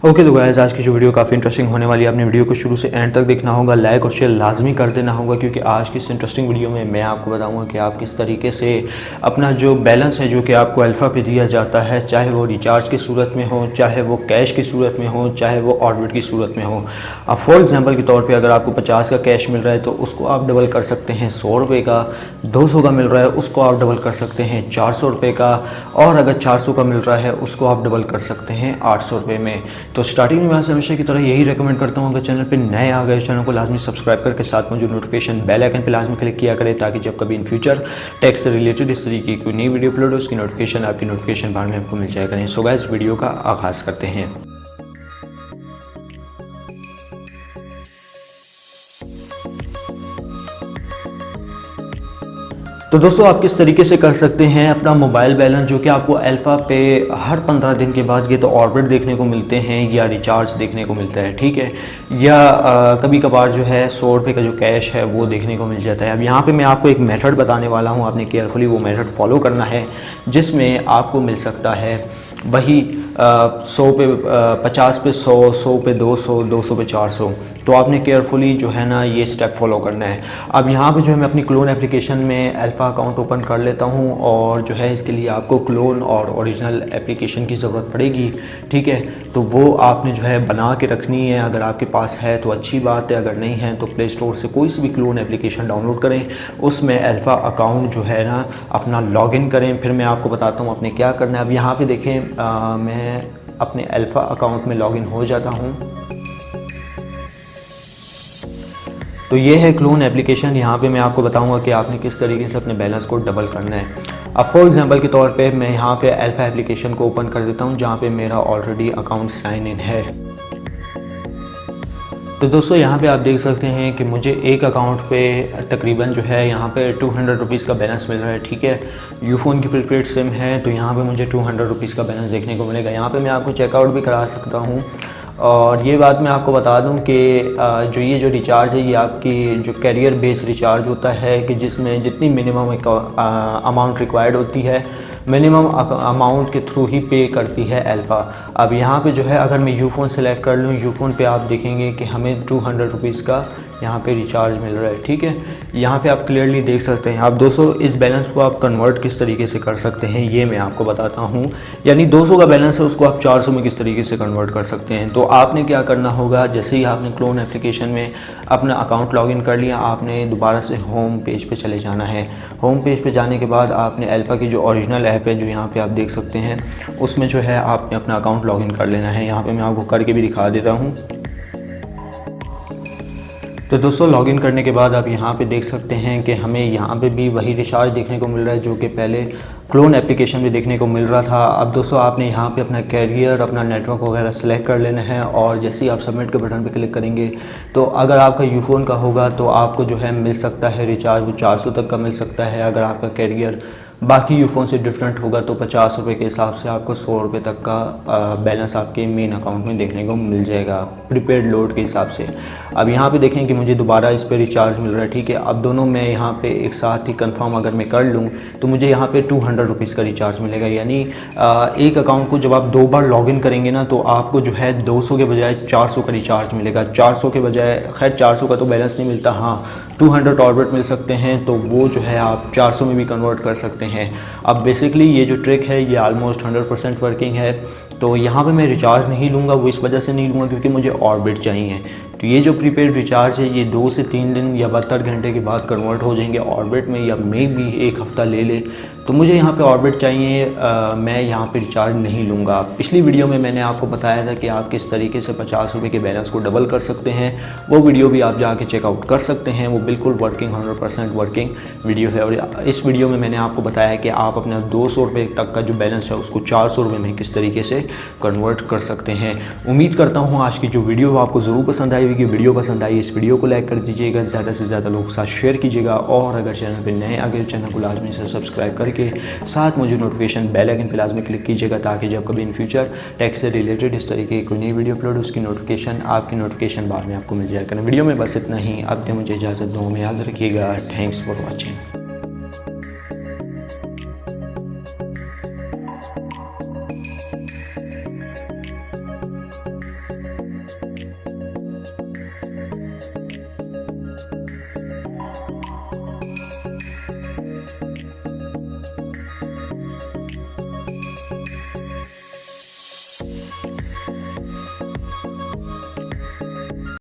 Okay तो guys आज की जो वीडियो काफ़ी इंटरेस्टिंग होने वाली है। आपने वीडियो को शुरू से एंड तक देखना होगा, लाइक और शेयर लाजमी कर देना होगा, क्योंकि आज की इस इंटरेस्टिंग वीडियो में मैं आपको बताऊंगा कि आप किस तरीके से अपना जो बैलेंस है जो कि आपको अल्फ़ा पे दिया जाता है, चाहे वो रिचार्ज की सूरत में हो, चाहे वो कैश की सूरत में हो, चाहे वो ऑर्बिट की सूरत में हो। अब फॉर एग्जाम्पल के तौर पर अगर आपको 50 का कैश मिल रहा है तो उसको आप डबल कर सकते हैं 100 रुपये का, 200 का मिल रहा है उसको आप डबल कर सकते हैं 400 रुपये का, और अगर 400 का मिल रहा है उसको आप डबल कर सकते हैं 800 रुपये में। तो स्टार्टिंग में हमेशा की तरह यही रेकमेंड करता हूँ, अगर चैनल पे नए आ गए चैनल को लाजमी सब्सक्राइब करके साथ में जो नोटिफिकेशन बेल आइकन पे लाजमी क्लिक किया करें, ताकि जब कभी इन फ्यूचर टैक्स से रिलेटेड इस तरीके की कोई नई वीडियो अपलोड हो उसकी नोटिफिकेशन आपकी नोटिफिकेशन बार में आपको मिल जाया करें। सो गाइस वीडियो का आगाज़ करते हैं। तो दोस्तों आप किस तरीके से कर सकते हैं अपना मोबाइल बैलेंस जो कि आपको अल्फ़ा पे हर 15 दिन के बाद ये तो ऑर्बिट देखने को मिलते हैं या रिचार्ज देखने को मिलता है, ठीक है, या कभी कभार जो है 100 रुपये का जो कैश है वो देखने को मिल जाता है। अब यहाँ पे मैं आपको एक मेथड बताने वाला हूँ, आपने केयरफुली वो मेथड फॉलो करना है जिसमें आपको मिल सकता है वही 100 पे 50 पे 100, 100 पे 200, 200 पे 400। तो आपने केयरफुली जो है ना ये स्टेप फॉलो करना है। अब यहाँ पे जो है मैं अपनी क्लोन एप्लीकेशन में अल्फ़ा अकाउंट ओपन कर लेता हूँ, और जो है इसके लिए आपको क्लोन और ओरिजिनल एप्लीकेशन की ज़रूरत पड़ेगी, ठीक है। तो वो आपने जो है बना के रखनी है, अगर आपके पास है तो अच्छी बात है, अगर नहीं है तो प्ले स्टोर से कोई सी भी क्लोन एप्लीकेशन डाउनलोड करें, उसमें अल्फ़ा अकाउंट जो है ना अपना लॉगिन करें। फिर मैं आपको बताता हूँ आपने क्या करना है। अब यहाँ पर देखें मैं अपने अल्फ़ा अकाउंट में लॉगिन हो जाता हूँ। तो ये है क्लोन एप्लीकेशन। यहाँ पे मैं आपको बताऊंगा कि आपने किस तरीके से अपने बैलेंस को डबल करना है। अब फॉर एग्जांपल के तौर पे मैं यहाँ पे अल्फ़ा एप्लीकेशन को ओपन कर देता हूँ जहाँ पे मेरा ऑलरेडी अकाउंट साइन इन है। तो दोस्तों यहाँ पे आप देख सकते हैं कि मुझे एक अकाउंट पे तकरीबन जो है यहाँ पे 200 रुपीज़ का बैलेंस मिल रहा है, ठीक है। यूफोन की प्रीपेड सिम है तो यहाँ पे मुझे 200 रुपीज़ का बैलेंस देखने को मिलेगा। यहाँ पे मैं आपको चेकआउट भी करा सकता हूँ। और ये बात मैं आपको बता दूं कि जो रिचार्ज है ये आपकी जो कैरियर बेस्ड रिचार्ज होता है, कि जिसमें जितनी मिनिमम अमाउंट रिक्वायर्ड होती है मिनिमम अमाउंट के थ्रू ही पे करती है अल्फ़ा। अब यहाँ पे जो है अगर मैं यूफोन सेलेक्ट कर लूँ, यूफोन पे आप देखेंगे कि हमें 200 रुपीज़ का यहाँ पे रिचार्ज मिल रहा है, ठीक है। यहाँ पे आप क्लियरली देख सकते हैं। आप दोस्तों इस बैलेंस को आप कन्वर्ट किस तरीके से कर सकते हैं ये मैं आपको बताता हूँ। यानी 200 का बैलेंस है उसको आप 400 में किस तरीके से कन्वर्ट कर सकते हैं। तो आपने क्या करना होगा, जैसे ही आपने क्लोन एप्लीकेशन में अपना अकाउंट लॉगिन कर लिया, आपने दोबारा से होम पेज पे चले जाना है। होम पेज पे जाने के बाद आपने अल्फ़ा की जो ओरिजिनल ऐप है जो यहाँ पे आप देख सकते हैं, उसमें जो है आपने अपना अकाउंट लॉगिन कर लेना है। यहाँ पे मैं आपको करके भी दिखा देता हूँ। तो दोस्तों लॉगिन करने के बाद आप यहाँ पे देख सकते हैं कि हमें यहाँ पे भी वही रिचार्ज देखने को मिल रहा है जो कि पहले क्लोन एप्लीकेशन में देखने को मिल रहा था। अब दोस्तों आपने यहाँ पे अपना कैरियर, अपना नेटवर्क वगैरह सेलेक्ट कर लेना है, और जैसे ही आप सबमिट के बटन पे क्लिक करेंगे तो अगर आपका यूफोन का होगा तो आपको जो है मिल सकता है रिचार्ज वो 400 तक का मिल सकता है। अगर आपका कैरियर बाकी यूफोन से डिफरेंट होगा तो 50 रुपये के हिसाब से आपको 100 रुपये तक का बैलेंस आपके मेन अकाउंट में देखने को मिल जाएगा प्रीपेड लोड के हिसाब से। अब यहाँ पे देखें कि मुझे दोबारा इस पर रिचार्ज मिल रहा है, ठीक है। अब दोनों मैं यहाँ पे एक साथ ही कंफर्म अगर मैं कर लूँ तो मुझे यहाँ पे 200 रुपीज़ का रिचार्ज मिलेगा। यानी एक अकाउंट को जब आप 2 बार लॉगिन करेंगे ना तो आपको जो है 200 के बजाय 400 का रिचार्ज मिलेगा। 400 के बजाय, खैर 400 का तो बैलेंस नहीं मिलता, हाँ 200 ऑर्बिट मिल सकते हैं, तो वो जो है आप 400 में भी कन्वर्ट कर सकते हैं। अब बेसिकली ये जो ट्रिक है ये ऑलमोस्ट 100% वर्किंग है। तो यहाँ पे मैं रिचार्ज नहीं लूँगा, वो इस वजह से नहीं लूँगा क्योंकि मुझे ऑर्बिट चाहिए। तो ये जो प्रीपेड रिचार्ज है ये 2 से 3 दिन या 72 घंटे के बाद कन्वर्ट हो जाएंगे ऑर्बिट में, या मे भी 1 हफ़्ता ले ले। तो मुझे यहाँ पे ऑर्बिट चाहिए, मैं यहाँ पे रिचार्ज नहीं लूँगा। पिछली वीडियो में मैंने आपको बताया था कि आप किस तरीके से 50 रुपये के बैलेंस को डबल कर सकते हैं, वो वीडियो भी आप जाके चेकआउट कर सकते हैं। वो बिल्कुल वर्किंग 100% वर्किंग वीडियो है। और इस वीडियो में मैंने आपको बताया कि आप अपना 200 रुपये तक का जो बैलेंस है उसको 400 रुपये में किस तरीके से कन्वर्ट कर सकते हैं। उम्मीद करता हूँ आज की जो वीडियो आपको ज़रूर पसंद आई होगी। वीडियो पसंद आई इस वीडियो को लाइक कर दीजिएगा, ज़्यादा से ज़्यादा लोगों के साथ शेयर कीजिएगा, और अगर चैनल पर नए आ गए चैनल को लाजमी से सब्सक्राइब करके साथ मुझे नोटिफिकेशन बेल आइकन पे लाजमी क्लिक कीजिएगा, ताकि जब कभी इन फ्यूचर टैक्स से रिलेटेड इस तरीके की कोई नई वीडियो अपलोड उसकी नोटिफिकेशन आपकी नोटिफिकेशन बार में आपको मिल जाएगा। वीडियो में बस इतना ही। अब तक मुझे इजाज़त दो, में याद रखिएगा। Thanks for watching.